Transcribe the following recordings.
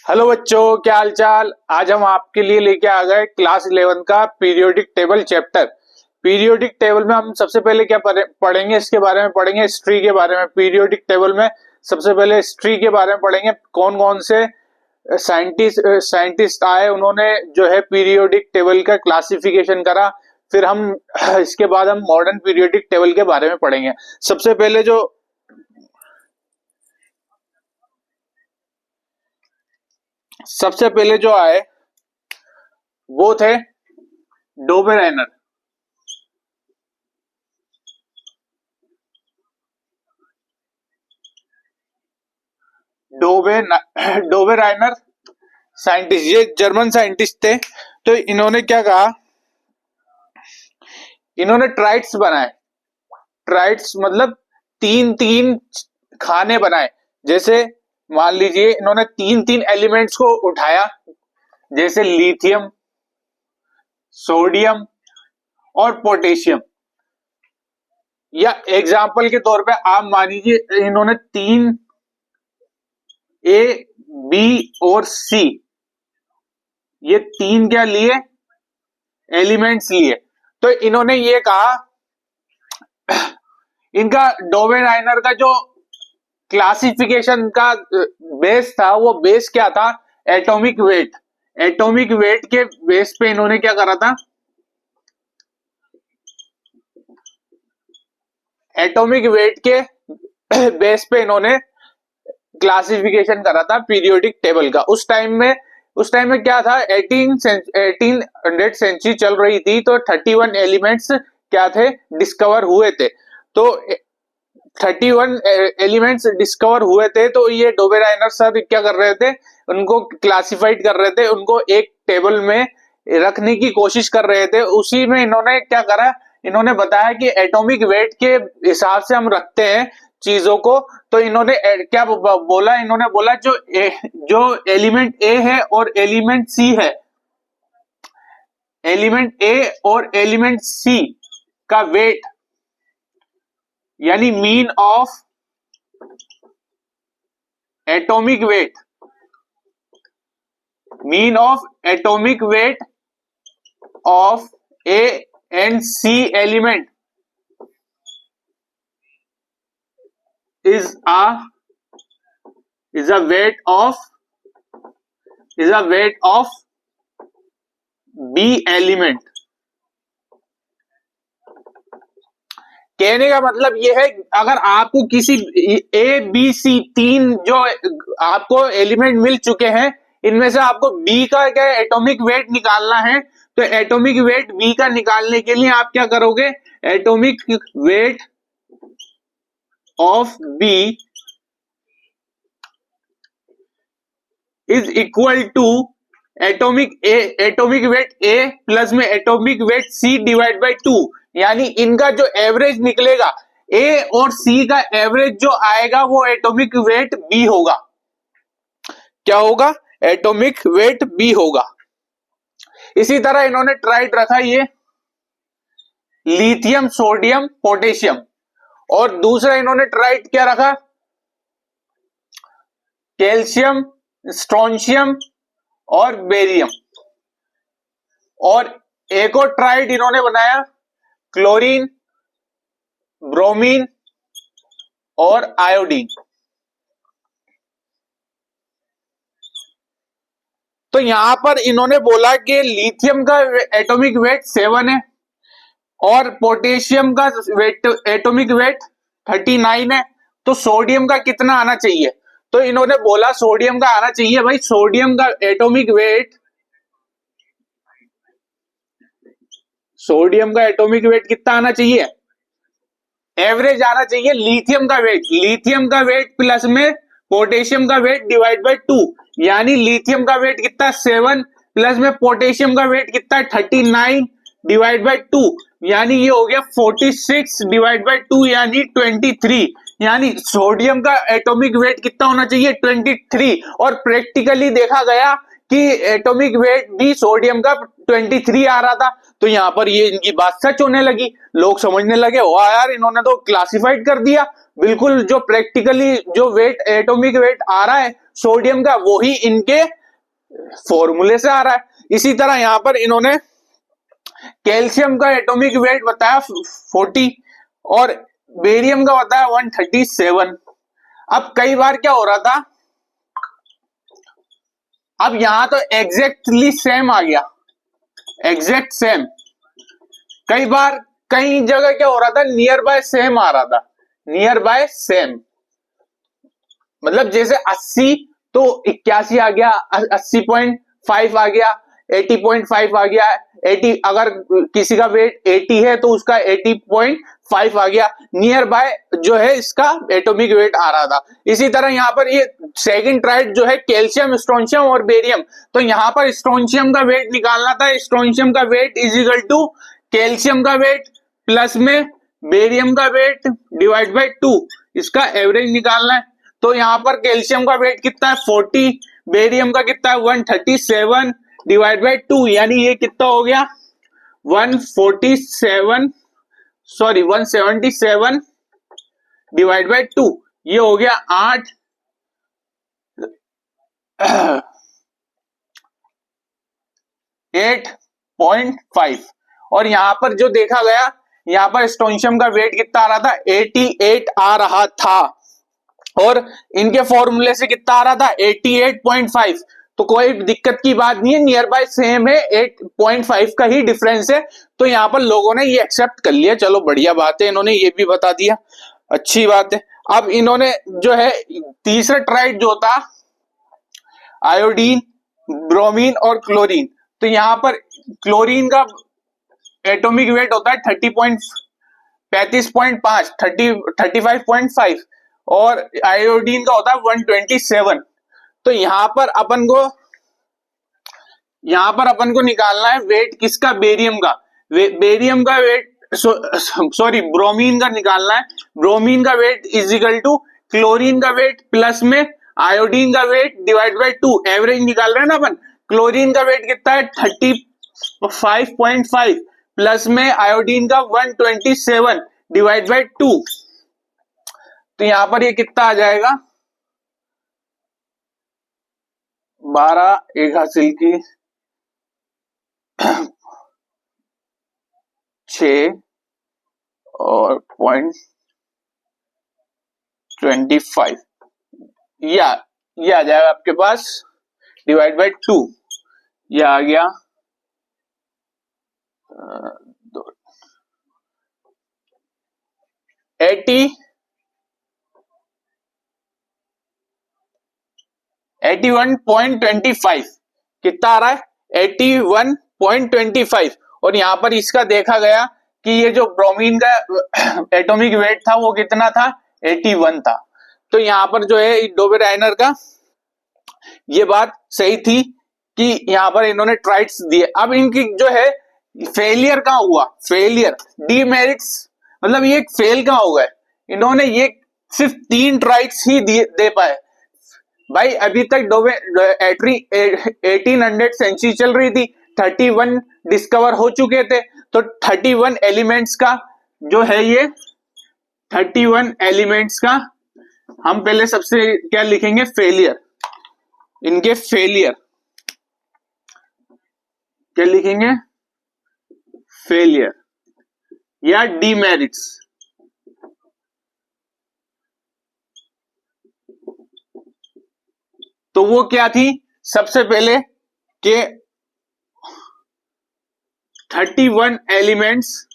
Hello बच्चों, क्या हाल चाल। आज हम आपके लिए लेके आ गए क्लास 11 का periodic table chapter. Periodic table में हम सबसे पहले क्या पढ़ेंगे, इसके बारे में पढ़ेंगे, हिस्ट्री के बारे में। पीरियोडिक टेबल में सबसे पहले हिस्ट्री के बारे में पढ़ेंगे, कौन कौन से साइंटिस्ट आए, उन्होंने जो है पीरियोडिक टेबल का क्लासिफिकेशन करा। फिर हम इसके बाद हम मॉडर्न पीरियोडिक टेबल के बारे में पढ़ेंगे। सबसे पहले जो आए वो थे डोबेराइनर। डोबेराइनर साइंटिस्ट, ये जर्मन साइंटिस्ट थे। तो इन्होंने क्या कहा, इन्होंने ट्राइट्स बनाए। ट्राइट्स मतलब तीन तीन खाने बनाए। जैसे मान लीजिए इन्होंने तीन तीन एलिमेंट्स को उठाया, जैसे लिथियम, सोडियम और पोटेशियम। या एग्जाम्पल के तौर पे आप मान लीजिए इन्होंने तीन ए, बी और सी, ये तीन क्या लिए, एलिमेंट्स लिए। तो इन्होंने ये कहा, इनका डोबेराइनर का जो क्लासिफिकेशन का बेस था, वो बेस क्या था, एटॉमिक वेट। एटॉमिक वेट के बेस पे इन्होंने क्या करा था, एटॉमिक वेट के बेस पे इन्होंने क्लासिफिकेशन करा था पीरियोडिक टेबल का। उस टाइम में क्या था, 1800 सेंचुरी चल रही थी, तो 31 एलिमेंट्स क्या थे, डिस्कवर हुए थे। तो 31 एलिमेंट्स डिस्कवर हुए थे। तो ये डोबेराइनर सर क्या कर रहे थे, उनको क्लासिफाइड कर रहे थे, उनको एक टेबल में रखने की कोशिश कर रहे थे। उसी में इन्होंने क्या करा, इन्होंने बताया कि एटॉमिक वेट के हिसाब से हम रखते हैं चीजों को। तो इन्होंने क्या बोला, इन्होंने बोला जो एलिमेंट ए है और एलिमेंट सी है, एलिमेंट ए और एलिमेंट सी का वेट, यानी mean of atomic weight, mean of atomic weight of A and C element is a weight of B element. कहने का मतलब यह है, अगर आपको किसी ए बी सी तीन जो आपको एलिमेंट मिल चुके हैं, इनमें से आपको बी का क्या एटॉमिक वेट निकालना है, तो एटॉमिक वेट बी का निकालने के लिए आप क्या करोगे, atomic weight of B is equal to atomic weight A plus में atomic weight C divide by 2। यानी इनका जो एवरेज निकलेगा, ए और सी का एवरेज जो आएगा, वो एटॉमिक वेट बी होगा। क्या होगा, एटॉमिक वेट बी होगा। इसी तरह इन्होंने ट्राइड रखा, ये लिथियम, सोडियम, पोटेशियम। और दूसरा इन्होंने ट्राइड क्या रखा, कैल्शियम, स्ट्रोंशियम और बेरियम। और एक और ट्राइड इन्होंने बनाया, क्लोरीन, ब्रोमीन और आयोडीन। तो यहां पर इन्होंने बोला कि लिथियम का एटॉमिक वेट 7 है और पोटेशियम का एटॉमिक वेट 39 है। तो सोडियम का कितना आना चाहिए, तो इन्होंने बोला सोडियम का आना चाहिए, भाई सोडियम का एटॉमिक वेट कितना आना चाहिए, एवरेज आना चाहिए लिथियम का वेट प्लस में पोटेशियम का वेट डिवाइड बाय 2। यानी लिथियम का वेट कितना 7 प्लस में पोटेशियम का वेट कितना 39 डिवाइड बाय 2, यानी ये हो गया 46 डिवाइड बाय 2 यानी 23। यानी सोडियम का एटॉमिक वेट कितना होना चाहिए, 23। और प्रैक्टिकली देखा गया कि एटॉमिक वेट भी सोडियम का 23 आ रहा था। तो यहां पर ये इनकी बात सच होने लगी, लोग समझने लगे, वाह यार इन्होंने तो क्लासिफाइड कर दिया बिल्कुल, जो प्रैक्टिकली जो वेट एटॉमिक वेट आ रहा है सोडियम का, वो ही इनके फॉर्मूले से आ रहा है। इसी तरह यहां पर इन्होंने कैल्शियम का एटॉमिक वेट बताया 40 और बेरियम का बताया 137। अब कई बार क्या हो रहा था, अब यहां तो एग्जैक्टली सेम आ गया, एग्जैक्ट सेम। कई बार कई जगह क्या हो रहा था, नियर बाय सेम आ रहा था, नियर बाय सेम। मतलब जैसे 80 तो 81 आ गया, 80.5 आ गया, 80.5 आ गया, 80 अगर किसी का वेट 80 है तो उसका 80.5 आ गया, नियर बाय जो है इसका एटॉमिक वेट आ रहा था। इसी तरह यहाँ पर ये सेकंड ट्राइड जो है कैल्शियम, स्ट्रोंशियम और बेरियम, तो यहाँ पर स्ट्रोंशियम का वेट निकालना था। स्ट्रोंशियम का weight is equal to calcium का वेट प्लस में बेरियम का वेट डिवाइड बाय 2, इसका एवरेज निकालना है। तो यहां पर कैल्शियम का वेट कितना है 40, बेरियम का कितना है 137 डिवाइड बाय 2, यानी ये कितना हो गया 177 डिवाइड बाय 2, ये हो गया 8.5। और यहां पर जो देखा गया, यहां पर स्ट्रोंशियम का वेट कितना आ रहा था 88 आ रहा था, और इनके फॉर्मूले से कितना आ रहा था 88.5। तो कोई दिक्कत की बात नहीं है, नियर बाय सेम है, 8.5 का ही डिफरेंस है। तो यहां पर लोगों ने ये एक्सेप्ट कर लिया, चलो बढ़िया बात है, इन्होंने ये भी बता दिया, अच्छी बात है। अब इन्होंने जो है तीसरा ट्राइड जो था आयोडीन, ब्रोमीन और क्लोरीन, तो यहां पर क्लोरीन का एटॉमिक वेट होता है 35.5 और आयोडीन का होता है 127। तो यहां पर अपन को निकालना है वेट किसका, बेरियम का। बेरियम का वेट सॉरी ब्रोमीन का निकालना है। ब्रोमीन का weight is equal to chlorine का वेट प्लस में आयोडीन का वेट डिवाइड बाय 2, एवरेज निकाल रहे हैं ना अपन। क्लोरीन का वेट कितना है 35.5 प्लस में आयोडीन का 127 डिवाइड बाय 2, तो यहां पर ये कितना आ जाएगा 12 एक हासिल की 6 और 0.25, ये आ जाएगा आपके पास डिवाइड बाय 2, ये आ गया 81.25 कितना आ रहा है 81.25। और यहां पर इसका देखा गया कि ये जो ब्रोमीन का एटॉमिक वेट था वो कितना था 81 था। तो यहां पर जो है डोबेराइनर का ये बात सही थी कि यहां पर इन्होंने ट्राइड्स दिए। अब इनकी जो है फेलियर कहां हुआ, फेलियर डीमेरिट्स, मतलब ये फेल कहां हो गए, इन्होंने ये सिर्फ 3 ट्राइड्स ही दे पाए। भाई अभी तक 1800 सेंचुरी चल रही थी, 31 डिस्कवर हो चुके थे, तो 31 एलिमेंट्स का जो है ये 31 एलिमेंट्स का हम पहले सबसे क्या लिखेंगे फेलियर, इनके फेलियर क्या लिखेंगे फेलियर या डीमेरिट्स। तो वो क्या थी, सबसे पहले के 31 एलिमेंट्स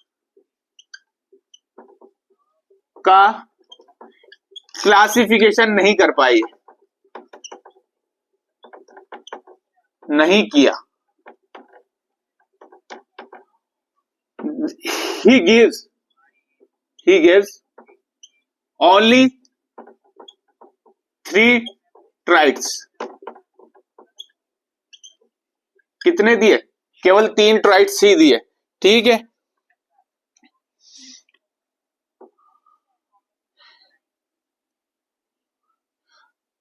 का क्लासिफिकेशन नहीं कर पाई, नहीं किया। he gives only 3 triads. कितने दिए, केवल 3 ट्राइड्स ही दिए, ठीक है।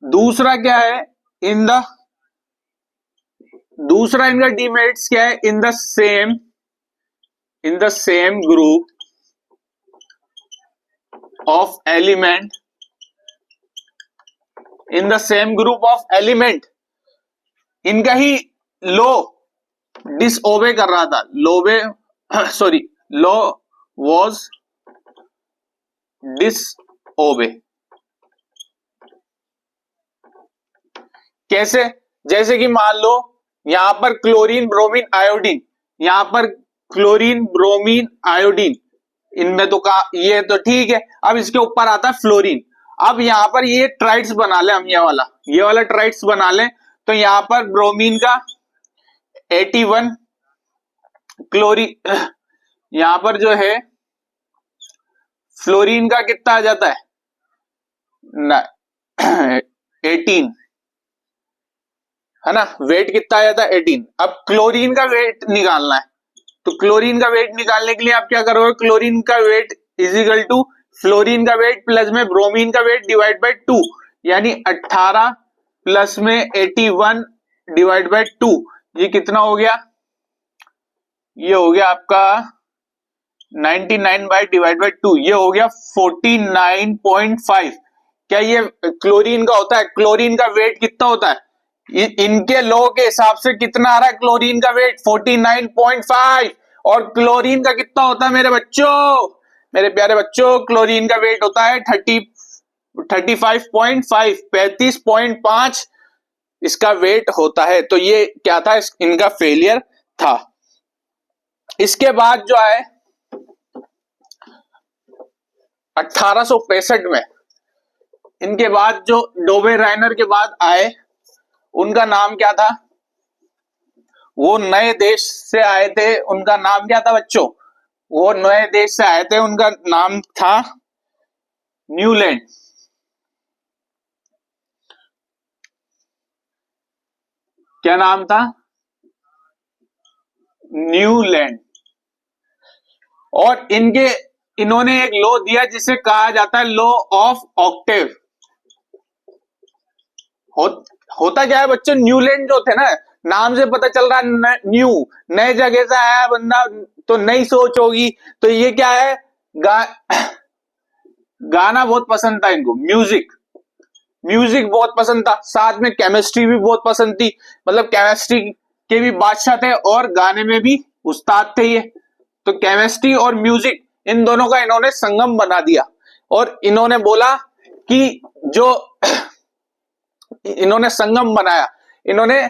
दूसरा क्या है दूसरा इनका डीमेरिट्स क्या है, in the same group of element in the same group of element, इनका ही लॉ डिसओबे कर रहा था, लॉ वॉज डिसओबे। कैसे? जैसे कि मान लो यहां पर क्लोरीन ब्रोमीन आयोडीन, यहां पर क्लोरीन ब्रोमीन आयोडीन, इनमें तो का ये तो ठीक है। अब इसके ऊपर आता है फ्लोरीन। अब यहां पर ये ट्राइड्स बना ले हम, ये वाला ट्राइड्स बना ले, तो यहां पर ब्रोमीन का 81, क्लोरीन यहां पर जो है फ्लोरीन का कितना आ जाता है ना 18, है ना, वेट कितना आ जाता है 18। अब क्लोरीन का वेट निकालना है, तो क्लोरीन का वेट निकालने के लिए आप क्या करोगे, क्लोरीन का weight is equal to fluorine का वेट प्लस में ब्रोमीन का वेट डिवाइड बाय 2, यानी 18 प्लस में 81 डिवाइड बाय 2, ये कितना हो गया, ये हो गया आपका 99 बाय डिवाइड बाय 2, ये हो गया 49.5। क्या ये क्लोरीन का होता है? क्लोरीन का वेट कितना होता है? इनके लॉ के हिसाब से कितना आ रहा है क्लोरीन का वेट? 49.5। और क्लोरीन का कितना होता है मेरे बच्चों, मेरे प्यारे बच्चों? क्लोरीन का वेट होता है 35.5, 35.5 इसका वेट होता है। तो ये क्या था, इनका फेलियर था। इसके बाद जो है 1865 में, इनके बाद जो डोबे राइनर के बाद आए, उनका नाम क्या था? वो नए देश से आए थे, उनका नाम क्या था बच्चों? वो नए देश से आए थे, उनका नाम था न्यूलैंड। क्या नाम था? न्यूलैंड। और इन्होंने एक लॉ दिया जिसे कहा जाता है लॉ ऑफ ऑक्टेव। होता क्या है बच्चों, न्यूलैंड जो थे ना, नाम से पता चल रहा है न्यू, नए जगह से आया बंदा, तो नई सोच होगी। तो ये क्या है, गाना बहुत पसंद था इनको, म्यूजिक बहुत पसंद था, साथ में केमिस्ट्री भी बहुत पसंद थी, मतलब केमिस्ट्री के भी बादशाह थे और गाने में भी उस्ताद थे ये। तो केमिस्ट्री और म्यूजिक, इन दोनों का इन्होंने संगम बना दिया, और इन्होंने बोला कि जो इन्होंने संगम बनाया, इन्होंने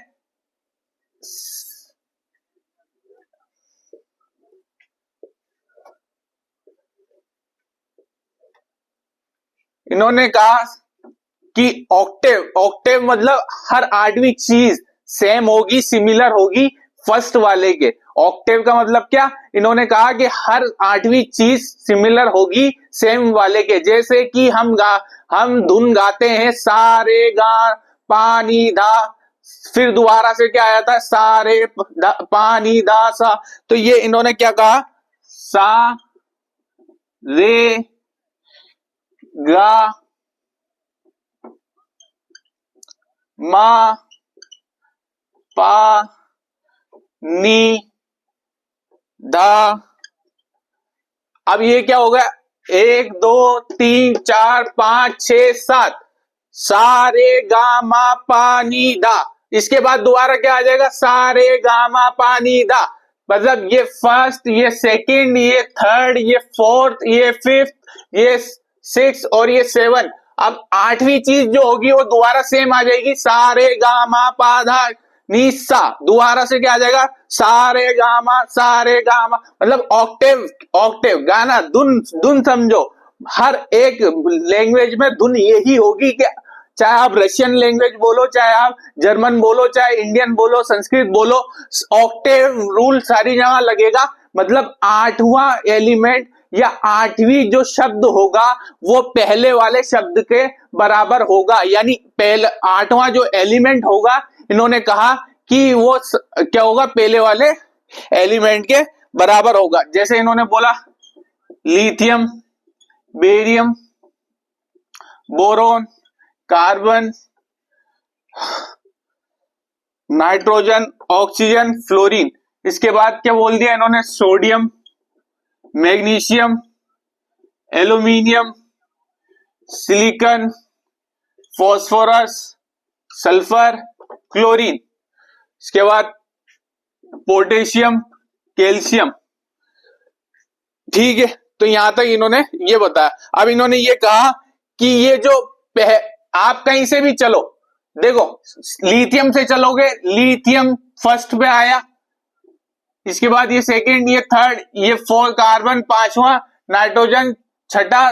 कहा कि ऑक्टेव मतलब हर 8वीं चीज सेम होगी, सिमिलर होगी फर्स्ट वाले के। ऑक्टेव का मतलब क्या, इन्होंने कहा कि हर 8वीं चीज सिमिलर होगी सेम वाले के। जैसे कि हम धुन गाते हैं, सारे गा पानी धा, फिर दोबारा से क्या आया था, सारे पानी धा सा। तो ये इन्होंने क्या कहा, सा रे गा मा पा नी धा। अब ये क्या हो गया, 1 2 3 4 5 6 7, सारे गामा पानी दा। इसके बाद दोबारा क्या आ जाएगा, सारे गामा पानी दा। मतलब ये फर्स्ट, ये सेकंड, ये थर्ड, ये फोर्थ, ये फिफ्थ, ये सिक्स और ये 7। अब 8वीं चीज जो होगी वो दोबारा सेम आ जाएगी, सारे गामा पाधा नीसा। दोबारा से क्या आ जाएगा, सारे गामा, मतलब ऑक्टेव गाना, धुन समझो। हर एक लैंग्वेज में धुन यही होगी कि चाहे आप रशियन लैंग्वेज बोलो, चाहे आप जर्मन बोलो, चाहे इंडियन बोलो, संस्कृत बोलो, ऑक्टेव रूल सारी जगह लगेगा। मतलब 8वां एलिमेंट या 8वीं जो शब्द होगा वो पहले वाले शब्द के बराबर होगा, यानी पहले 8वां जो एलिमेंट होगा, इन्होंने कहा कि वो क्या होगा, पहले वाले एलिमेंट के बराबर होगा। जैसे इन्होंने बोला lithium, barium, boron, carbon, nitrogen, oxygen, fluorine. इसके बाद क्या बोल दिया इन्होंने, sodium, magnesium, aluminium, silicon, phosphorus, sulphur, chlorine, इसके बाद पोटेशियम, कैल्शियम। ठीक है, तो यहां तक इन्होंने ये बताया। अब इन्होंने ये कहा कि ये जो आप कहीं से भी चलो, देखो लिथियम से चलोगे, लिथियम फर्स्ट पे आया, इसके बाद ये सेकंड, ये थर्ड, ये फोर, कार्बन पांचवा, नाइट्रोजन छठा,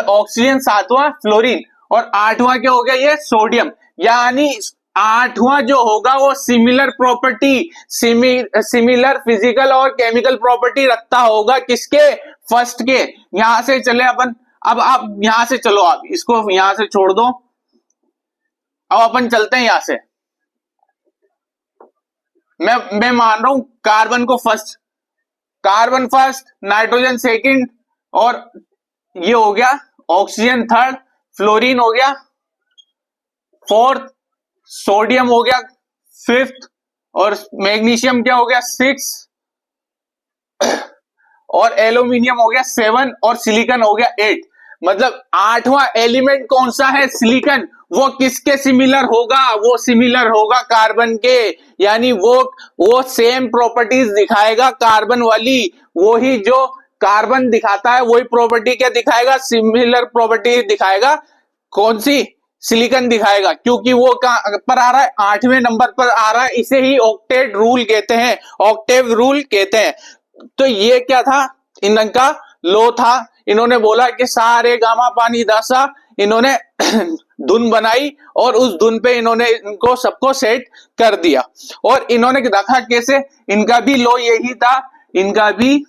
ऑक्सीजन सातवां, फ्लोरीन, और आठवां क्या हो गया, ये सोडियम। यानी आठवां जो होगा वो सिमिलर प्रॉपर्टी, सिमिलर फिजिकल और केमिकल प्रॉपर्टी रखता होगा, किसके, फर्स्ट के। यहां से चले अपन, अब आप यहां से चलो, आप इसको यहां से छोड़ दो, अब अपन चलते हैं यहां से। मैं मान रहा हूं कार्बन को first, carbon first, nitrogen second, और ये हो गया ऑक्सीजन थर्ड, फ्लोरीन हो गया फोर्थ, सोडियम हो गया फिफ्थ, और मैग्नीशियम क्या हो गया सिक्स, और एल्यूमिनियम हो गया सेवन, और सिलिकॉन हो गया एट। मतलब आठवां एलिमेंट कौन सा है, सिलिकॉन। वो किसके सिमिलर होगा, वो सिमिलर होगा कार्बन के, यानी वो सेम प्रॉपर्टीज दिखाएगा कार्बन वाली, वही जो कार्बन दिखाता है वही प्रॉपर्टी क्या दिखाएगा, सिमिलर प्रॉपर्टी दिखाएगा। कौन सी, सिलिकॉन दिखाएगा, क्योंकि वो कहां पर आ रहा है, आठवें नंबर पर आ रहा है। इसे ही ऑक्टेट रूल कहते हैं, ऑक्टेव रूल कहते हैं। तो ये क्या था, इनका लो था। इन्होंने बोला कि सारे गामा पानी दासा, इन्होंने धुन बनाई और उस धुन पे इन्होंने इनको सबको सेट कर दिया। और इन्होंने रखा कैसे, इनका भी लो यही था, इनका भी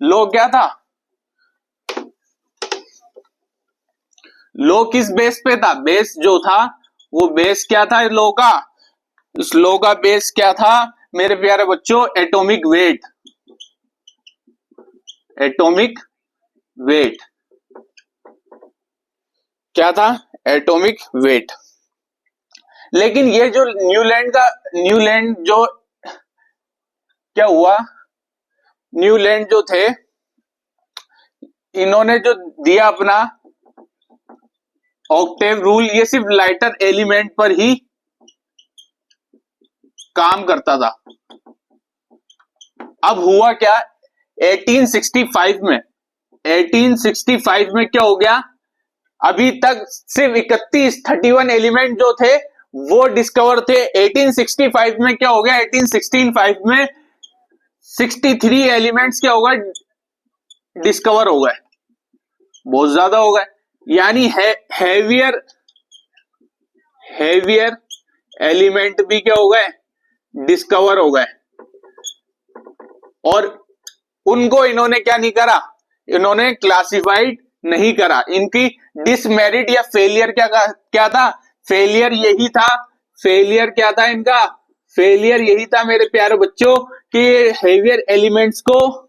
लो क्या था, लो किस बेस पे था, बेस जो था वो बेस क्या था लो का, इस लो का बेस क्या था मेरे प्यारे बच्चों, एटॉमिक वेट, एटॉमिक वेट क्या था, एटॉमिक वेट। लेकिन ये जो न्यूलैंड जो क्या हुआ, न्यूलैंड जो थे, इन्होंने जो दिया अपना ऑक्टेव रूल, ये सिर्फ लाइटर एलिमेंट पर ही काम करता था। अब हुआ क्या, 1865 में क्या हो गया, अभी तक सिर्फ 31 एलिमेंट जो थे वो डिस्कवर थे। 1865 में क्या हो गया, 1865 में 63 एलिमेंट्स क्या हो गए, डिस्कवर हो गए, बहुत ज्यादा हो गए। यानी हैवियर एलिमेंट भी क्या हो गए, डिस्कवर हो गए। और उनको इन्होंने क्या नहीं करा, इन्होंने क्लासिफाइड नहीं करा। इनकी डिसमेरिट या फेलियर क्या था, फेलियर यही था, फेलियर क्या था इनका, फेलियर यही था मेरे प्यारे बच्चों कि हैवियर एलिमेंट्स को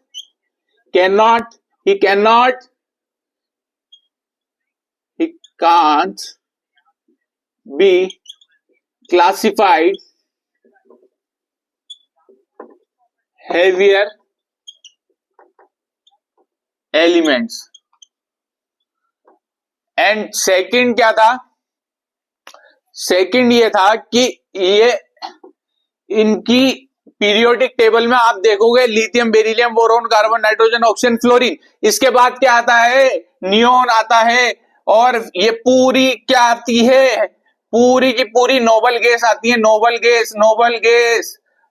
he can't be classified heavier elements। And second क्या था, सेकंड ये था कि ये इनकी पीरियोडिक टेबल में आप देखोगे lithium, beryllium, boron, carbon, nitrogen, oxygen, fluorine, इसके बाद क्या आता है, नियोन आता है, और ये पूरी क्या आती है, पूरी की पूरी नोबल गैस आती है,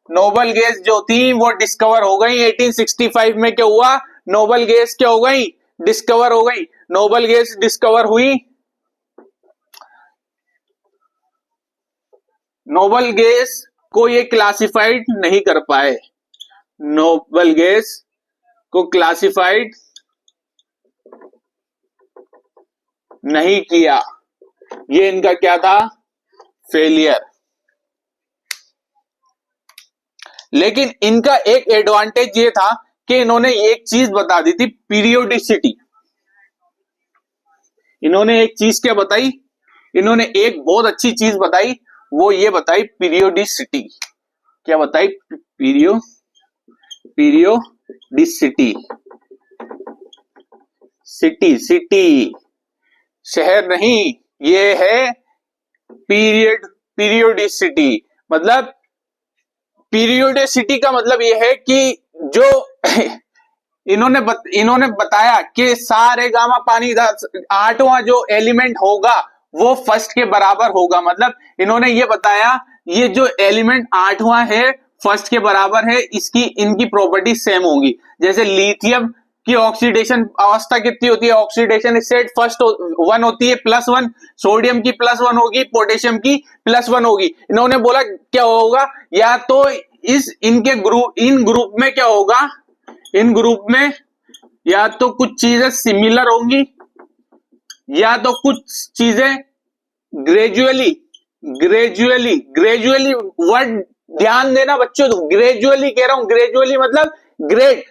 नोबल गैस जो थी वो डिस्कवर हो गई। 1865 में क्या हुआ, नोबल गैस क्या हो गई, डिस्कवर हो गई। नोबल गैस डिस्कवर हुई, नोबल गैस को ये क्लासिफाइड नहीं कर पाए, नोबल गैस को क्लासिफाइड नहीं किया, ये इनका क्या था, फेलियर। लेकिन इनका एक एडवांटेज ये था कि इन्होंने एक चीज बता दी थी, पीरियोडिसिटी। इन्होंने एक चीज क्या बताई, इन्होंने एक बहुत अच्छी चीज बताई, वो ये बताई पीरियोडिसिटी। क्या बताई, पीरियोडिसिटी, सिटी शहर नहीं, ये है पीरियोडिसिटी। मतलब पीरियोडिसिटी का मतलब ये है कि जो इन्होंने बताया कि सारे गामा पानी आठवां जो एलिमेंट होगा वो फर्स्ट के बराबर होगा। मतलब इन्होंने ये बताया ये जो एलिमेंट आठवां है फर्स्ट के बराबर है, इसकी इनकी प्रॉपर्टी सेम होगी। जैसे लिथियम की ऑक्सीडेशन अवस्था कितनी होती है, ऑक्सीडेशन स्टेट फर्स्ट 1 होती है +1, सोडियम की +1 होगी, पोटेशियम की +1 होगी। इन्होंने बोला क्या होगा, या तो इन ग्रुप में क्या होगा, इन ग्रुप में या तो कुछ चीजें सिमिलर होंगी या तो कुछ चीजें ग्रेजुअली वर्ड ध्यान देना बच्चों, ग्रेजुअली कह रहा हूं, ग्रेजुअली मतलब ग्रेड,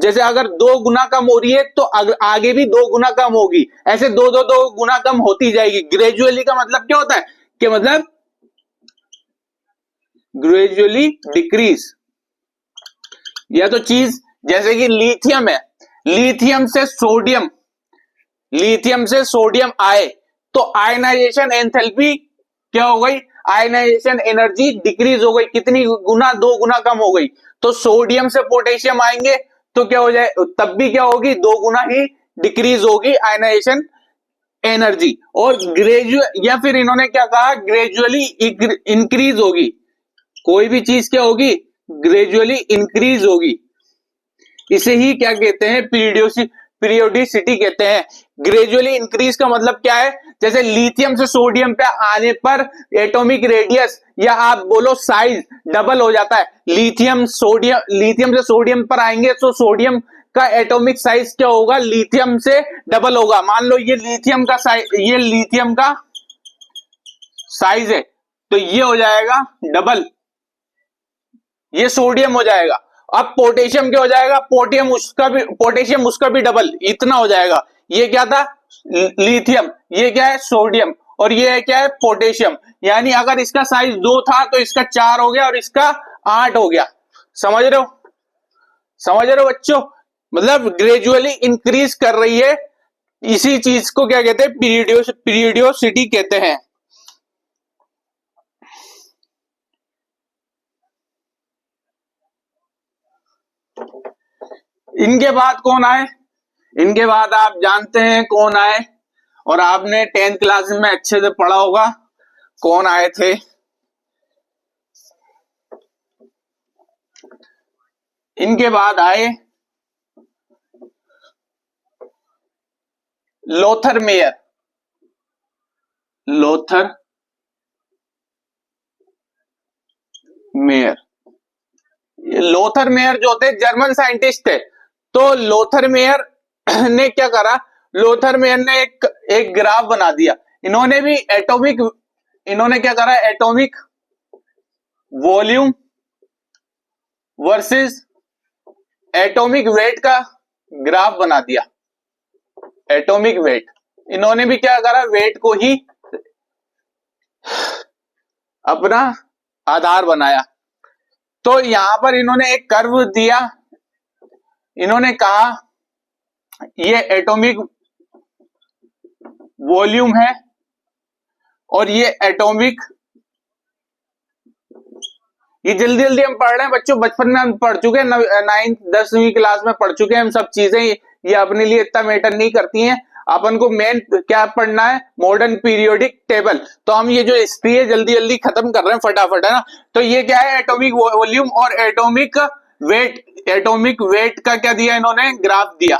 जैसे अगर 2 गुना कम हो रही है तो आगे भी 2 गुना कम होगी, ऐसे 2 गुना कम होती जाएगी। ग्रेजुअली का मतलब क्या होता है कि मतलब ग्रेजुअली डिक्रीज। या तो चीज जैसे कि लिथियम है, लिथियम से सोडियम आए तो आयनाइजेशन एंथैल्पी क्या हो गई, आयनाइजेशन एनर्जी डिक्रीज हो गई, कितनी गुना, 2 गुना कम हो गई। तो सोडियम से पोटेशियम आएंगे तो क्या हो जाए, तब भी क्या होगी, 2 गुना ही डिक्रीज होगी आयनाइजेशन एनर्जी। और ग्रेजुअल, या फिर इन्होंने क्या कहा, ग्रेजुअली इंक्रीज होगी। कोई भी चीज क्या होगी, ग्रेजुअली इंक्रीज होगी। इसे ही क्या कहते हैं, पीरियोडिसिटी कहते हैं। ग्रेजुअली इंक्रीज का मतलब क्या है, जैसे लिथियम से सोडियम पे आने पर एटॉमिक रेडियस या आप बोलो साइज डबल हो जाता है। लिथियम से सोडियम पर आएंगे तो सोडियम का एटॉमिक साइज क्या होगा, लिथियम से डबल होगा। मान लो ये लिथियम का साइज है तो ये हो जाएगा डबल, ये सोडियम हो जाएगा। अब पोटेशियम क्या हो जाएगा, पोटेशियम उसका भी डबल, इतना हो जाएगा। ये क्या था, लिथियम, ये क्या है, सोडियम, और ये है क्या है, पोटेशियम। यानी अगर इसका साइज 2 था तो इसका 4 हो गया और इसका 8 हो गया। समझ रहे हो बच्चों, मतलब ग्रेजुअली इंक्रीज कर रही है। इसी चीज को क्या कहते हैं, पीरियोडिसिटी कहते हैं। इनके बाद कौन आए, इनके बाद आप जानते हैं कौन आए, और आपने 10th क्लास में अच्छे से पढ़ा होगा कौन आए थे। इनके बाद आए लोथर मेयर। लोथर मेयर जो थे जर्मन साइंटिस्ट थे। तो लोथर मेयर ने क्या करा, लोथर मेयर ने एक ग्राफ बना दिया। इन्होंने क्या करा, atomic volume versus atomic weight का ग्राफ बना दिया। एटॉमिक वेट, इन्होंने भी क्या करा, वेट को ही अपना आधार बनाया। तो यहां पर इन्होंने एक कर्व दिया, इन्होंने कहा ये एटॉमिक वॉल्यूम है और ये एटॉमिक, ये जल्दी जल्दी हम पढ़ रहे हैं बच्चों, बचपन में हम पढ़ चुके हैं, 9th 10वीं क्लास में पढ़ चुके हैं हम सब चीजें, ये अपने लिए इतना मैटर नहीं करती हैं। अपन को मेन क्या पढ़ना है, मॉडर्न पीरियोडिक टेबल। तो हम ये जो हिस्ट्री है जल्दी जल्दी खत्म कर रहे हैं फटाफट, है ना। तो ये क्या है, एटॉमिक वॉल्यूम और एटॉमिक वेट का क्या दिया इन्होंने, ग्राफ दिया।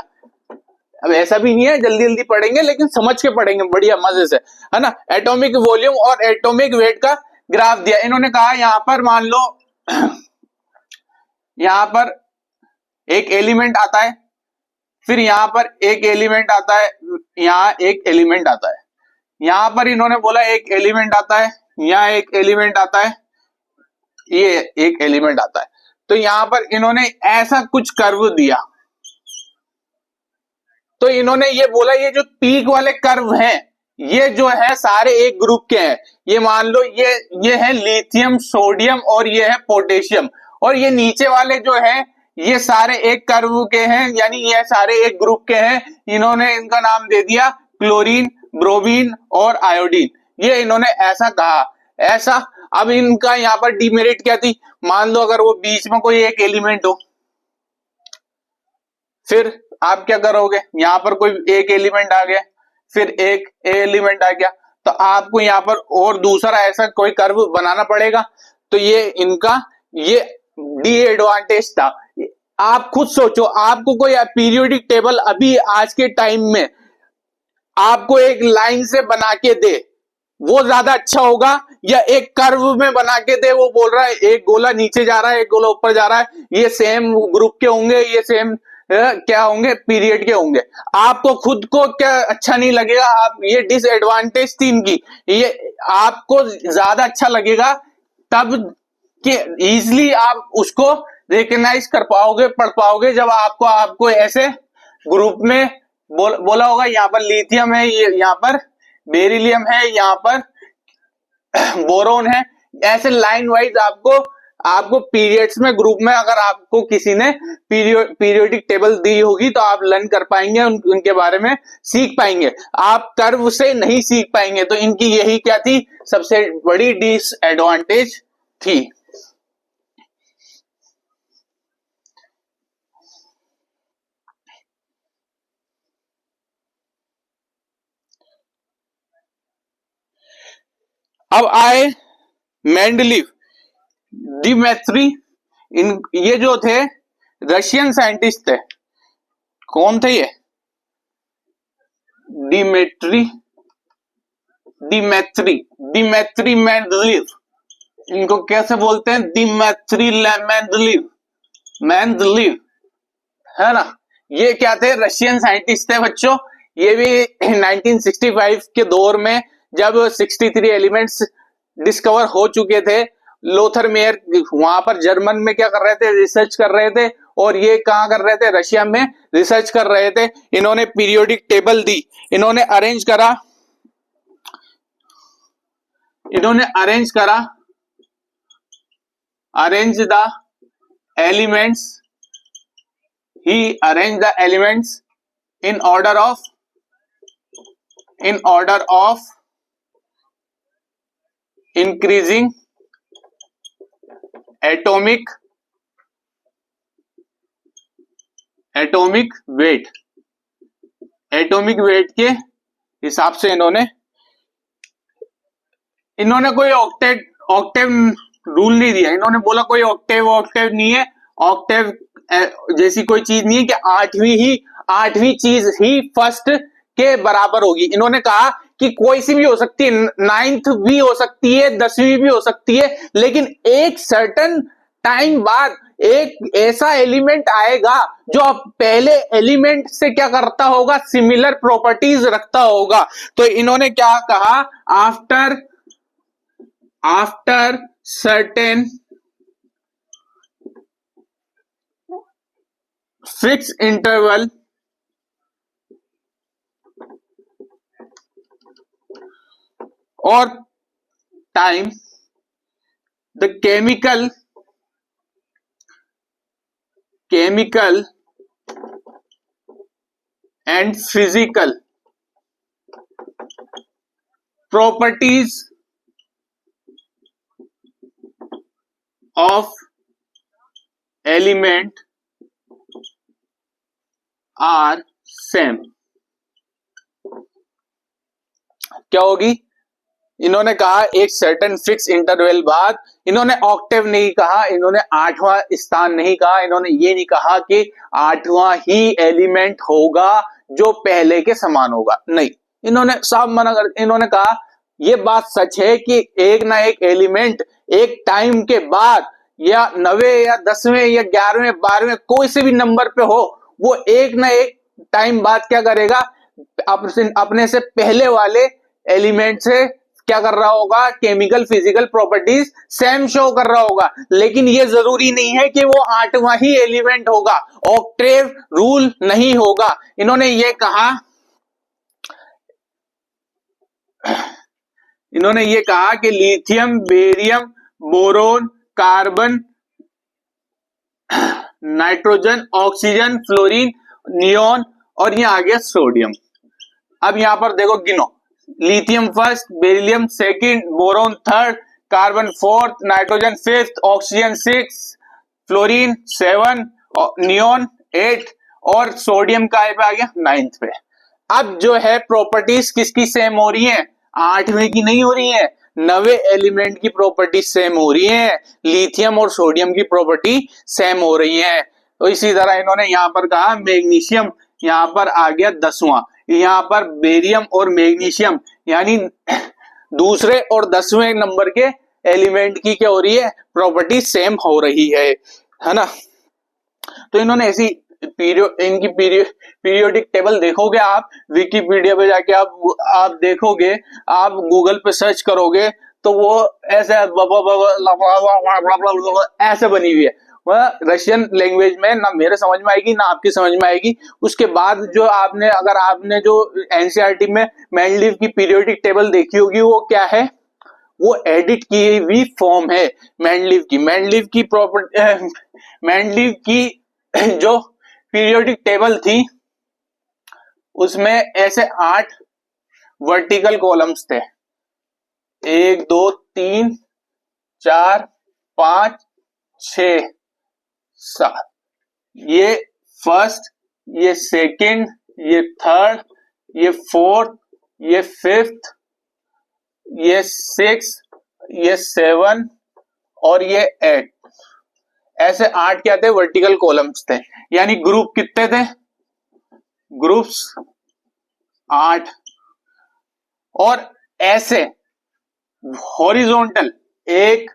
अब ऐसा भी नहीं है जल्दी जल्दी पढ़ेंगे, लेकिन समझ के पढ़ेंगे बढ़िया मजे से, है ना। एटॉमिक वॉल्यूम और एटॉमिक वेट का ग्राफ दिया। इन्होंने कहा यहां पर मान लो यहां पर एक एलिमेंट आता है, फिर यहां पर एक एलिमेंट आता है, यहां एक एलिमेंट आता है, यहां पर इन्होंने बोला एक एलिमेंट आता है, यहां एक एलिमेंट आता है, ये एक एलिमेंट आता है। तो यहां पर इन्होंने ऐसा कुछ कर्व दिया। तो इन्होंने ये बोला ये जो पीक वाले कर्व हैं ये जो है सारे एक ग्रुप के हैं। ये मान लो ये है लिथियम, सोडियम और ये है पोटेशियम, और ये नीचे वाले जो है ये सारे एक कर्व के हैं, यानी ये सारे एक ग्रुप के हैं। इन्होंने इनका नाम दे दिया क्लोरीन, ब्रोमीन और आयोडीन, ये इन्होंने ऐसा कहा। ऐसा, अब इनका यहाँ पर डिमेरिट क्या थी, मान लो अगर वो बीच में कोई एक एलिमेंट हो, फिर आप क्या करोगे, यहाँ पर कोई एक एलिमेंट आ गया, फिर एक एलिमेंट आ गया, तो आपको यहाँ पर और दूसरा ऐसा कोई कर्व बनाना पड़ेगा। तो ये इनका ये डिएडवांटेज था। आप खुद सोचो, आपको कोई पीरियोडिक टेबल अभी आज के टाइम में आपको एक लाइन से बना के दे, वो ज्यादा अच्छा होगा, या एक कर्व में बना के दे, वो बोल रहा है एक गोला नीचे जा रहा है एक गोला ऊपर जा रहा है, ये सेम ग्रुप के होंगे, ये सेम क्या होंगे, पीरियड के होंगे, आपको खुद को क्या अच्छा नहीं लगेगा। आप ये डिसएडवांटेज थी इनकी, ये आपको ज्यादा अच्छा लगेगा तब कि इजिली आप उसको रिकग्नाइज कर पाओगे, पढ़ पाओगे, जब आपको ऐसे ग्रुप में बोला होगा यहाँ पर लिथियम है, ये यहाँ पर बेरिलियम है, यहाँ पर बोरोन है, ऐसे लाइन वाइज आपको पीरियड्स में ग्रुप में अगर आपको किसी ने पीरियोडिक टेबल दी होगी तो आप लर्न कर पाएंगे, उनके बारे में सीख पाएंगे, आप कर्व से नहीं सीख पाएंगे। तो इनकी यही क्या थी, सबसे बड़ी डिसएडवांटेज थी। अब आए मेंडलीव, डिमेत्री, इन ये जो थे रशियन साइंटिस्ट थे, कौन थे ये, डिमेत्री मेंडलीव, इनको कैसे बोलते हैं, डिमेत्री मेंडलीव है ना। ये क्या थे, रशियन साइंटिस्ट थे बच्चों। ये भी 1965 के दौर में जब 63 एलिमेंट्स डिस्कवर हो चुके थे, लोथर मेयर वहां पर जर्मन में क्या कर रहे थे, रिसर्च कर रहे थे, और ये कहां कर रहे थे, रशिया में रिसर्च कर रहे थे। इन्होंने पीरियोडिक टेबल दी, इन्होंने अरेंज करा arrange the elements, he arranged the elements in order of increasing atomic weight, के हिसाब से इन्होंने कोई ऑक्टेव रूल नहीं दिया। इन्होंने बोला कोई ऑक्टेव नहीं है, ऑक्टेव जैसी कोई चीज नहीं है कि आठवीं चीज ही फर्स्ट के बराबर होगी। इन्होंने कहा कि कोई सी भी हो सकती है, 9th भी हो सकती है, 10वीं भी हो सकती है, लेकिन एक सर्टेन टाइम बाद एक ऐसा एलिमेंट आएगा जो पहले एलिमेंट से क्या करता होगा, सिमिलर प्रॉपर्टीज रखता होगा। तो इन्होंने क्या कहा, after certain fixed interval or time, the chemical and physical properties of element are same. क्या होगी, इन्होंने कहा एक सर्टेन फिक्स इंटरवल बाद, इन्होंने ऑक्टेव नहीं कहा, इन्होंने 8वां स्थान नहीं कहा, इन्होंने ये नहीं कहा कि 8वां ही एलिमेंट होगा जो पहले के समान होगा, नहीं, इन्होंने साफ मना कर, इन्होंने कहा ये बात सच है कि एक ना एक एलिमेंट एक टाइम के बाद, या 9वें या 10वें या 11वें 12वें कोई से भी नंबर पे हो, वो एक ना एक टाइम बाद क्या करेगा, अपने से पहले वाले एलिमेंट से क्या कर रहा होगा, chemical physical properties same show कर रहा होगा। लेकिन ये जरूरी नहीं है कि वो 8वां ही एलिमेंट होगा, ऑक्टेव रूल नहीं होगा। इन्होंने ये कहा कि lithium, barium, boron, carbon, nitrogen, oxygen, fluorine, neon और ये आ गया सोडियम। अब यहां पर देखो, गिनो, lithium first, beryllium second, boron third, carbon fourth, nitrogen fifth, oxygen six, fluorine seven, neon eight और सोडियम का पे आ गया नाइन्थ पे। अब जो है प्रॉपर्टीज किसकी सेम हो रही है, आठवें की नहीं हो रही है, नवे एलिमेंट की प्रॉपर्टी सेम हो रही है, लिथियम और सोडियम की प्रॉपर्टी सेम हो रही है। तो इसी तरह इन्होंने यहां पर कहा मैग्नीशियम, यहां पर आ गया 10वां, यहां पर बेरियम और मैग्नीशियम यानी दूसरे और 10वें नंबर के एलिमेंट की क्या हो रही है, प्रॉपर्टी सेम हो रही है ना। तो इन्होंने ऐसी इनकी पीरियोडिक टेबल देखोगे आप विकिपीडिया पे जाके आप देखोगे, आप गूगल पे सर्च करोगे तो वो ऐसे ऐसे बनी हुई है, वह रशियन लैंग्वेज में ना मेरे समझ में आएगी ना आपकी समझ में आएगी। उसके बाद जो आपने अगर आपने जो एनसीईआरटी में मेंडलीव की पीरियोडिक टेबल देखी होगी वो क्या है, वो एडिट की हुई फॉर्म है मेंडलीव की प्रॉपर्टी मेंडलीव की जो पीरियोडिक टेबल थी उसमें ऐसे 8 वर्टिकल कॉलम्स थे, 1 2 3 4 5 6 7, ये फर्स्ट, ये सेकंड, ये थर्ड, ये फोर्थ, ये फिफ्थ, ये सिक्स, ये सेवन और ये 8, ऐसे 8 क्या थे, वर्टिकल कॉलम्स थे। यानी ग्रुप कितने थे, ग्रुप्स 8। और ऐसे हॉरिजॉन्टल 1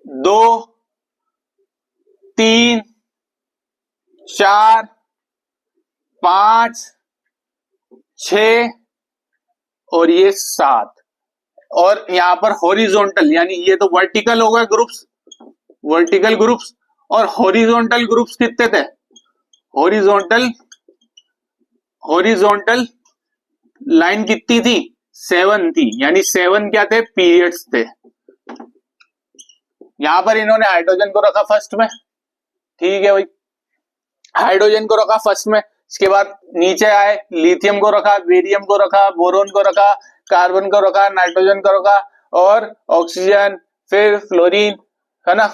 2 3 4 5 6 और ये 7, और यहां पर हॉरिजॉन्टल यानी ये तो वर्टिकल हो गए ग्रुप्स, वर्टिकल ग्रुप्स, और हॉरिजॉन्टल ग्रुप्स कितने थे, हॉरिजॉन्टल लाइन कितनी थी, 7 थी, यानी 7 क्या थे, पीरियड्स थे। यहां पर इन्होंने हाइड्रोजन को रखा फर्स्ट में, ठीक है भाई, हाइड्रोजन को रखा फर्स्ट में। इसके बाद नीचे आए, लिथियम को रखा, बेरियम को रखा, बोरोन को रखा, कार्बन को रखा, नाइट्रोजन को रखा और ऑक्सीजन, फिर फ्लोरीन, है ना,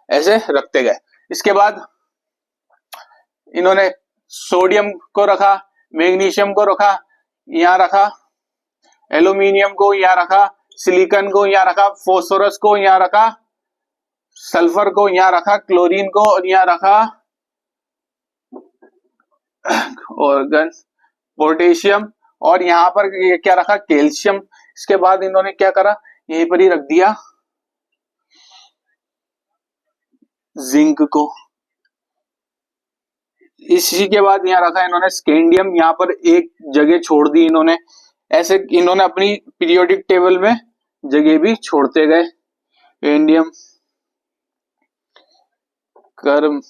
ऐसे रखते गए। इसके बाद इन्होंने सोडियम को रखा, मैग्नीशियम को रखा, यहां रखा, एल्यूमिनियम को यहां रखा, सिलिकॉन को यहां रखा, फास्फोरस को यहां रखा, सल्फर को यहां रखा, क्लोरीन को यहां रखा, ऑर्गन, पोटेशियम, और यहां पर ये क्या रखा, कैल्शियम। इसके बाद इन्होंने क्या करा, यहीं पर ही रख दिया जिंक को। इसी के बाद यहाँ रखा इन्होंने स्कैंडियम, यहाँ पर एक जगह छोड़ दी इन्होंने। ऐसे इन्होंने अपनी पीरियोडिक टेबल में जगह भी छोड़ते गए, इंडियम, कर्म,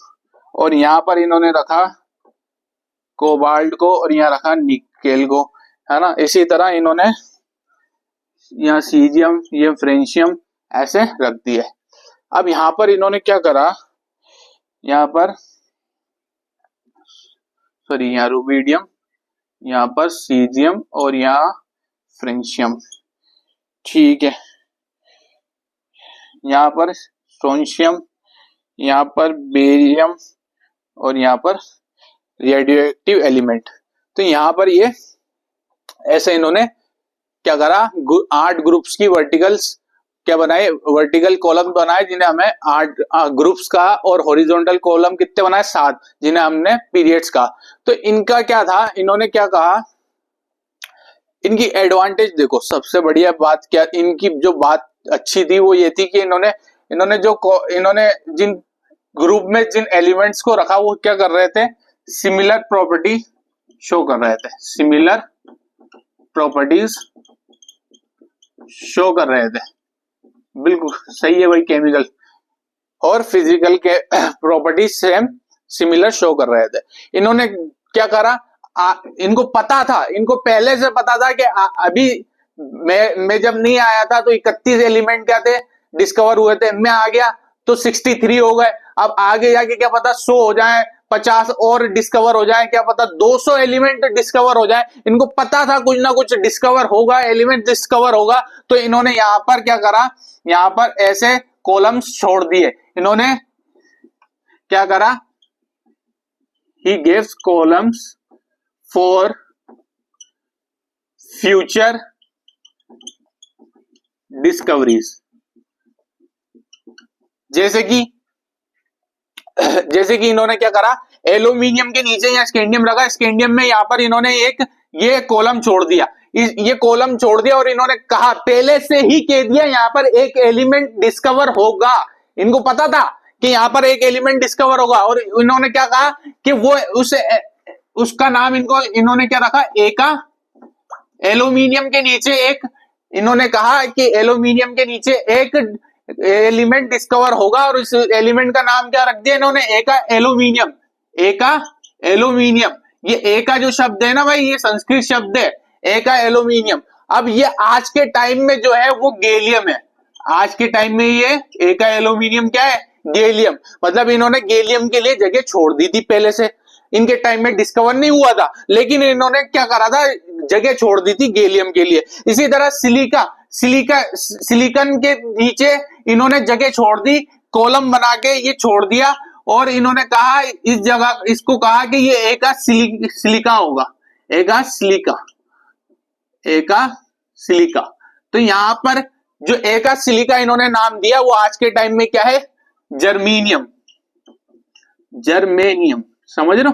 और यहाँ पर इन्होंने रखा कोबाल्ट को और यहाँ रखा निकेल को, है ना। इसी तरह इन्होंने यहाँ सीजियम, ये फ्रेंशियम ऐसे रख दिए। अब यहाँ पर इन्होंने क्या करा, यहाँ पर सॉरी यहाँ रुबिडियम, यहाँ पर सीजियम और यहाँ फ्रेंशियम, ठीक है, यहाँ पर स्ट्रोंशियम, यहाँ पर बेरियम और यहाँ पर रेडियोएक्टिव एलिमेंट। तो यहाँ पर ये ऐसे इन्होंने क्या करा, 8 ग्रुप्स की वर्टिकल्स क्या बनाए, वर्टिकल कॉलम बनाए जिन्हें हमें 8 ग्रुप्स का, और हॉरिजॉन्टल कॉलम कितने बनाए, 7, जिन्हें हमने पीरियड्स का। तो इनका क्या था, इन्होंने क्या कहा, इनकी एडवांटेज देखो, सबसे बढ़िया बात क्या, इनकी जो बात अच्छी थी वो ये थी कि इन्होंने जिन ग्रुप में जिन एलिमेंट्स को रखा वो क्या कर रहे थे, सिमिलर प्रॉपर्टी शो कर रहे थे, सिमिलर प्रॉपर्टीज शो कर रहे थे, बिल्कुल सही है भाई, केमिकल और फिजिकल के प्रॉपर्टीज सेम सिमिलर शो कर रहे थे। इन्होंने क्या करा, इनको पता था, इनको पहले से पता था कि अभी मैं जब नहीं आया था तो 31 एलिमेंट क्या थे, डिस्कवर हुए थे, मैं आ गया तो 63 हो गए, अब आगे जाके क्या पता 100 हो जाए, 50 और डिस्कवर हो जाए, क्या पता 200 एलिमेंट डिस्कवर हो जाए। इनको पता था कुछ ना कुछ डिस्कवर होगा, एलिमेंट डिस्कवर होगा। तो इन्होंने यहां पर क्या करा, यहां पर ऐसे कॉलम्स छोड़ दिए। इन्होंने क्या करा, he gives columns for future discoveries. जैसे कि इन्होंने क्या करा, एल्यूमिनियम के नीचे यहाँ स्कैंडियम रखा, स्कैंडियम में यहाँ पर इन्होंने एक ये कॉलम छोड़ दिया, ये कॉलम छोड़ दिया और इन्होंने कहा, पहले से ही कह दिया यहाँ पर एक एलिमेंट डिस्कवर होगा। इनको पता था कि यहाँ पर एक एलिमेंट डिस्कवर होगा और इन्होंने क्या कहा कि वो उसका नाम इन्होंने क्या रखा, एका। एल्यूमिनियम के नीचे एक, इन्होंने कहा कि एल्यूमिनियम के नीचे एक एलिमेंट डिस्कवर होगा और इस एलिमेंट का नाम क्या रख दिया इन्होंने, एका एल्यूमिनियम। एका एल्यूमिनियम, ये एका जो शब्द है ना भाई, ये संस्कृत शब्द है, एका एल्यूमिनियम। अब ये आज के टाइम में जो है वो गैलियम है। आज के टाइम में ये एका एल्यूमिनियम क्या है, गैलियम। मतलब इन्होंने गैलियम के लिए जगह छोड़ दी थी पहले से, इनके टाइम में डिस्कवर नहीं हुआ था, लेकिन इन्होंने क्या करा था, जगह छोड़ दी थी गैलियम के लिए। इसी तरह सिलिकन के नीचे इन्होंने जगह छोड़ दी, कॉलम बना के ये छोड़ दिया और इन्होंने कहा, इस जगह इसको कहा कि ये एका सिलिका होगा, एका सिलिका। तो यहां पर जो एका सिलिका इन्होंने नाम दिया वो आज के टाइम में क्या है, जर्मेनियम। समझ रहे हो?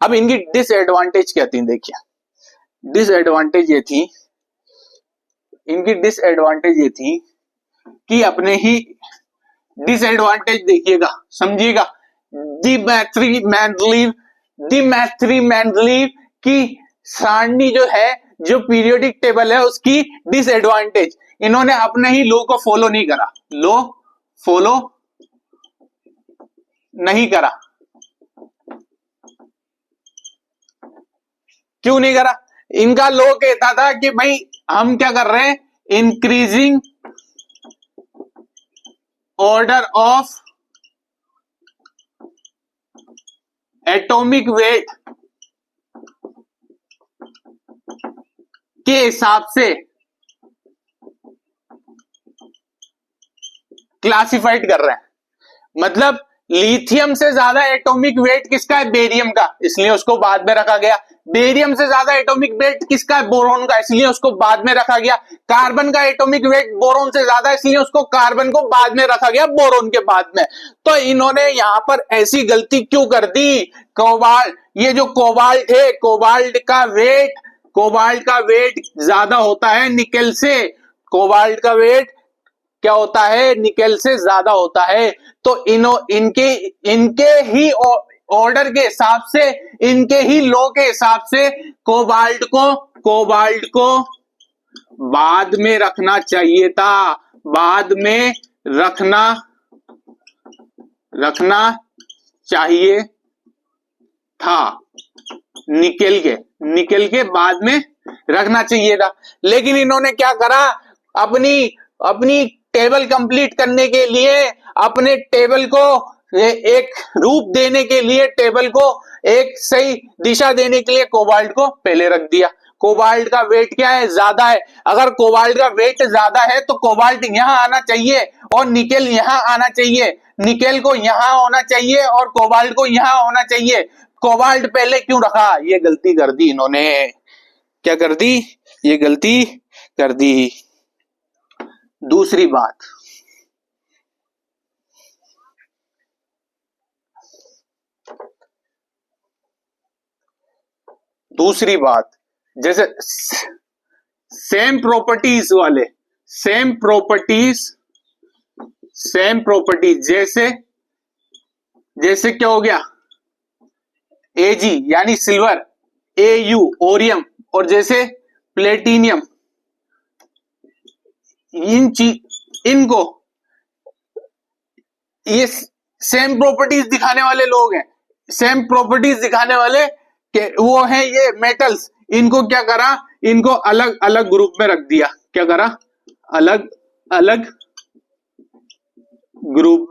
अब इनकी डिसएडवांटेज क्या थी, देखिए डिसएडवांटेज ये थी कि अपने ही डिसएडवांटेज देखिएगा, समझिएगा। डिमैथ्री की सारणी जो है, जो पीरियोडिक टेबल है, उसकी डिसएडवांटेज, इन्होंने अपने ही लॉ को फॉलो नहीं करा, लॉ फॉलो नहीं करा। क्यों नहीं करा? इनका लॉ कहता था कि भाई हम क्या कर रहे हैं, increasing order of atomic wait के हिसाब से क्लासिफाइड कर रहे हैं। मतलब लिथियम से ज्यादा एटॉमिक वेट किसका है, बेरियम का, इसलिए उसको बाद में रखा गया। बेरियम से ज्यादा एटॉमिक वेट किसका है, बोरोन का, इसलिए उसको बाद में रखा गया। कार्बन का एटॉमिक वेट बोरोन से ज्यादा, इसलिए उसको कार्बन को बाद में रखा गया, बोरोन के बाद में। तो इन्होंने यहां पर ऐसी गलती क्यों कर दी? कोबाल्ट, ये जो कोबाल्ट है, कोबाल्ट का वेट ज्यादा होता है निकेल से। कोबाल्ट का वेट क्या होता है, निकेल से ज्यादा होता है। तो इनके ही ऑर्डर के हिसाब से, इनके ही लॉ के हिसाब से कोबाल्ट को बाद में रखना चाहिए था, बाद में रखना चाहिए था। निकेल के बाद में रखना चाहिए था। लेकिन इन्होंने क्या करा, अपनी टेबल कंप्लीट करने के लिए, अपने टेबल को एक रूप देने के लिए, टेबल को एक सही दिशा देने के लिए कोबाल्ट को पहले रख दिया। कोबाल्ट का वेट क्या है, ज्यादा है। अगर कोबाल्ट का वेट ज्यादा है तो कोबाल्ट यहां आना चाहिए और निकेल यहां आना चाहिए, निकेल को यहां होना चाहिए और कोबाल्ट को यहां होना चाहिए। कोबाल्ट पहले क्यों रखा? ये गलती कर दी इन्होंने। क्या कर दी? ये गलती कर दी। दूसरी बात, जैसे सेम प्रॉपर्टीज वाले, सेम प्रॉपर्टीज जैसे क्या हो गया, Ag यानी सिल्वर, Au ओरियम, और जैसे प्लेटिनियम, इनको ये सेम प्रॉपर्टीज दिखाने वाले लोग हैं, सेम प्रॉपर्टीज दिखाने वाले के वो हैं ये मेटल्स। इनको क्या करा, इनको अलग अलग ग्रुप में रख दिया। क्या करा? अलग अलग ग्रुप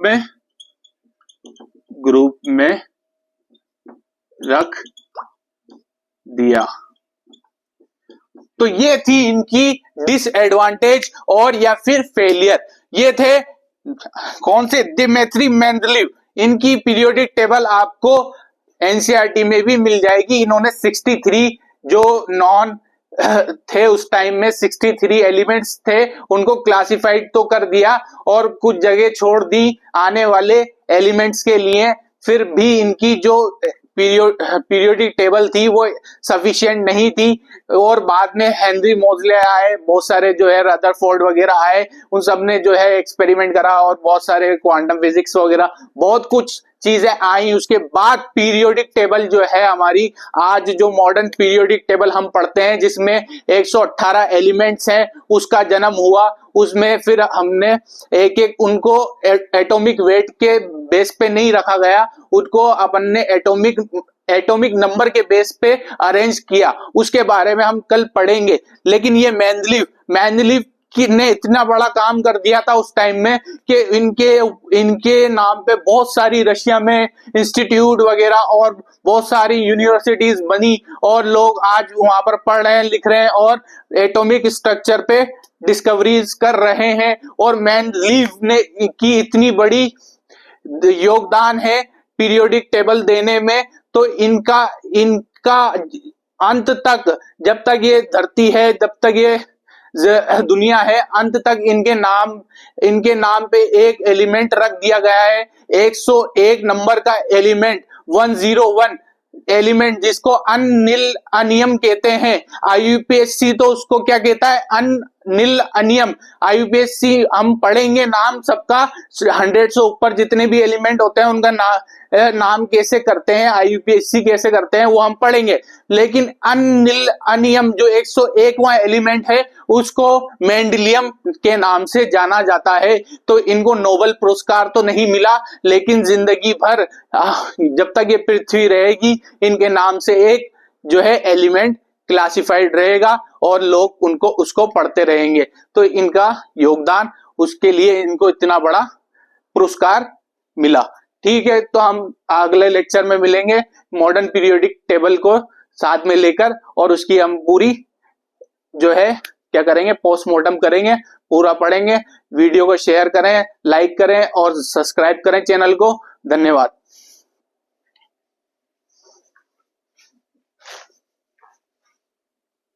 में रख दिया। तो ये थी इनकी डिसएडवांटेज और या फिर फेलियर। ये थे कौन से, दिमेत्री मेंडलीव। इनकी पीरियोडिक टेबल आपको एनसीईआरटी में भी मिल जाएगी। इन्होंने 63 जो नॉन थे उस टाइम में 63 एलिमेंट्स थे, उनको क्लासिफाइड तो कर दिया और कुछ जगह छोड़ दी आने वाले एलिमेंट्स के लिए। फिर भी इनकी जो पीरियोडिक टेबल थी वो सफिशिएंट नहीं थी। और बाद में हेनरी मोजले आए, बहुत सारे जो है रदरफोर्ड वगैरह आए, उन सब ने जो है एक्सपेरिमेंट करा और बहुत सारे क्वांटम फिजिक्स वगैरह बहुत कुछ चीजें आई। उसके बाद पीरियोडिक टेबल जो है हमारी, आज जो मॉडर्न पीरियोडिक टेबल हम पढ़ते हैं जिसमें 118 एलिमेंट्स हैं, उसका जन्म हुआ। उसमें फिर हमने एक एक उनको एटॉमिक वेट के बेस पे नहीं रखा गया, उनको अपन ने एटॉमिक नंबर के बेस पे अरेंज किया। उसके बारे में हम कल पढ़ेंगे। लेकिन ये मेंडलीव ने इतना बड़ा काम कर दिया था उस टाइम में कि इनके नाम पे बहुत सारी रशिया में इंस्टीट्यूट वगैरह और बहुत सारी यूनिवर्सिटीज बनी और लोग आज वहां पर पढ़ रहे हैं, लिख रहे हैं और एटॉमिक स्ट्रक्चर पे डिस्कवरीज कर रहे हैं। और मेंडलीव ने की इतनी बड़ी योगदान है पीरियोडिक टेबल देने में, तो इनका अंत तक, जब तक ये धरती है, जब तक ये दुनिया है, अंत तक इनके नाम पे एक एलिमेंट रख दिया गया है। 101 नंबर का एलिमेंट, 101 एलिमेंट, जिसको अनिल अनियम कहते हैं। आईयूपीएससी तो उसको क्या कहता है, अनिल अनियम। आईयूपीएससी हम पढ़ेंगे नाम सबका, 100 से ऊपर जितने भी एलिमेंट होते हैं उनका नाम कैसे करते हैं, आईयूपीएससी कैसे करते हैं वो हम पढ़ेंगे। लेकिन अनिल अनियम जो 101वां एलिमेंट है उसको मेंडलियम के नाम से जाना जाता है। तो इनको नोबेल पुरस्कार तो नहीं मिला, लेकिन जिंदगी भर जब तक ये पृथ्वी रहेगी इनके नाम से एक जो है एलिमेंट क्लासिफाइड रहेगा और लोग उसको पढ़ते रहेंगे। तो इनका योगदान, उसके लिए इनको इतना बड़ा पुरस्कार मिला। ठीक है, तो हम अगले लेक्चर में मिलेंगे मॉडर्न पीरियोडिक टेबल को साथ में लेकर, और उसकी हम पूरी जो है क्या करेंगे, पोस्टमार्टम करेंगे, पूरा पढ़ेंगे। वीडियो को शेयर करें, लाइक करें और सब्सक्राइब करें चैनल को। धन्यवाद।